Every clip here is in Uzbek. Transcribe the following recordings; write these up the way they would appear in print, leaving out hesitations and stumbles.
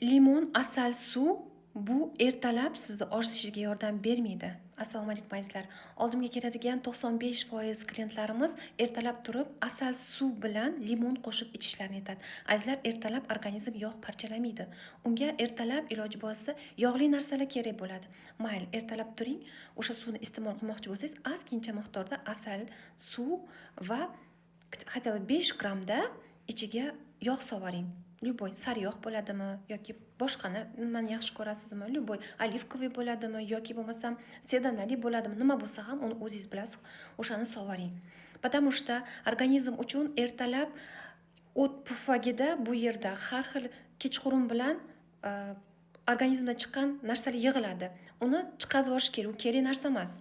Limon, asal, suv bu ertalab sizni ozishga yordam bermaydi. Assalomu alaykum azizlar. Oldimga keladigan 95% klientlarimiz ertalab turib asal suv bilan limon qo'shib ichishlarini aytadi. Azizlar, ertalab organizm yog' parchalamaydi. Unga ertalab iloji bo'lsa yog'li narsalar kerak bo'ladi. Mayli, ertalab turing, o'sha suvni iste'mol qilmoqchi bo'lsangiz, ozgincha miqdorda asal, suv va хотя бы 5 grammda ichiga yog' sovaring. Любой sariyog' bo'ladimi yoki boshqa nimani yaxshi ko'rasizmi? Любой olivkoviy bo'ladimi yoki bo'lmasam sedanali bo'ladimi? Nima bo'lsa ham uni o'zingiz bilasiz, o'shani sovaring. Потому что organizm uchun ertalab o't pufagida bu yerda har xil kechqurun bilan organizmdan chiqqan narsalar yig'iladi. Uni chiqazib yuborish kerak, u kerak narsa emas.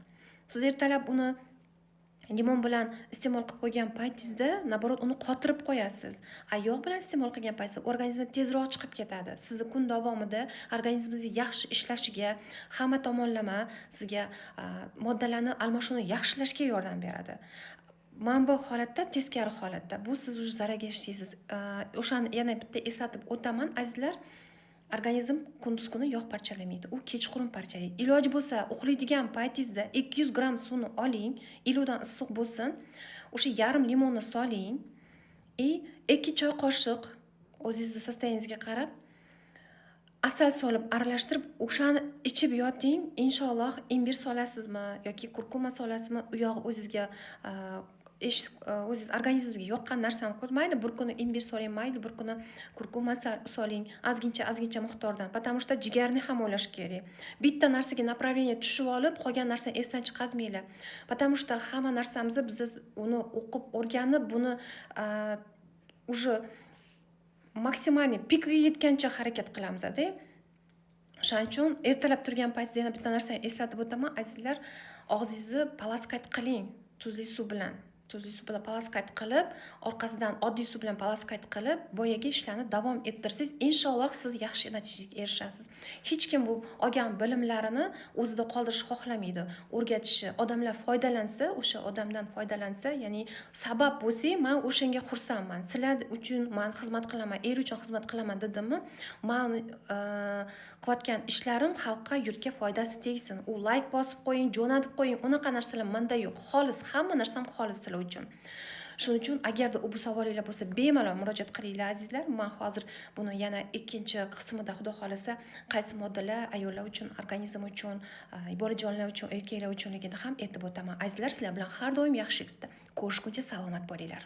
Siz ertalab uni limon bilan iste'mol qilib qo'ygan paytingizda, naborot uni qotirib qo'yasiz. Yog' bilan iste'mol qilgan paytingizda organizm tezroq chiqib ketadi. Sizni kun davomida organizmingiz yaxshi ishlashiga, hamma tomonlama sizga moddalarni almashuvini yaxshilashga yordam beradi. Mana bu holatda, teskari holatda bu siz уже zararga ishlaysiz. O'shani yana bitta eslatib o'taman azizlar. Organizm kunduz kuni yog' parchalamaydi, u kechqurun parchalaydi. Iloji bo'lsa, uxlaydigan paytingizda 200 gramm suvni oling, ilodan issiq bo'lsin, o'sha yarim limonni soling, 2 choy qoshiq o'zingizning sostoyaningizga qarab asal solib aralashtirib, o'shani ichib yoting. Inshaalloh imbir solasizmi yoki kurkuma solasizmi, u yog' o'zingizga o'zingiz organizmingizga yoqqan narsani qo'yib, mayli bir kuni imbir soling, mayli bir kuni kurkuma soling, ozgincha miqdordan. Потому что jigarni ham o'ylash kerak. Bitta narsaga направление tushib olib, qolgan narsani esdan chiqazmanglar. Потому что hamma narsamizni biz uni o'qib, o'rganib, buni уже maksimalniy pikiga yetgancha harakat qilamiz-da. Shuning uchun ertalab turgan paytingizda yana bitta narsani eslatib o'taman, azizlar, og'zingizni palaskayt qiling tuzli suv bilan. Tuzli suv bilan palaskayt qilib, orqasidan oddiy suv bilan palaskayt qilib, boyaga ishlarni davom ettirsangiz, inshaalloh siz yaxshi natijaga erishasiz. Hech kim bu olgan bilimlarini o'zida qoldirish xohlamaydi. O'rgatishi, odamlar foydalansa, o'sha odamdan foydalansa, ya'ni sabab bo'lsak, men o'shanga xursandman. Sizlar uchun men xizmat qilaman, el uchun xizmat qilaman dedimmi, men qilayotgan ishlarim xalqqa, yurtga foydasi tegsin. U like bosib qo'ying, jo'natib qo'ying, unaqa narsalar menda yo'q. Xolis, hamma narsam xolis sizlar uchun. Shuning uchun agarda bu savolinglar bo'lsa, bemalol murojaat qilinglar azizlar. Men hozir buni yana ikkinchi qismida xudo xolasa qaysi moddalar ayollar uchun, organizm uchun, bolajonlar uchun, erkaklar uchunligini ham aytib o'taman. Azizlar, sizlar bilan har doim yaxshilikda. Ko'rishguncha salomat bo'linglar.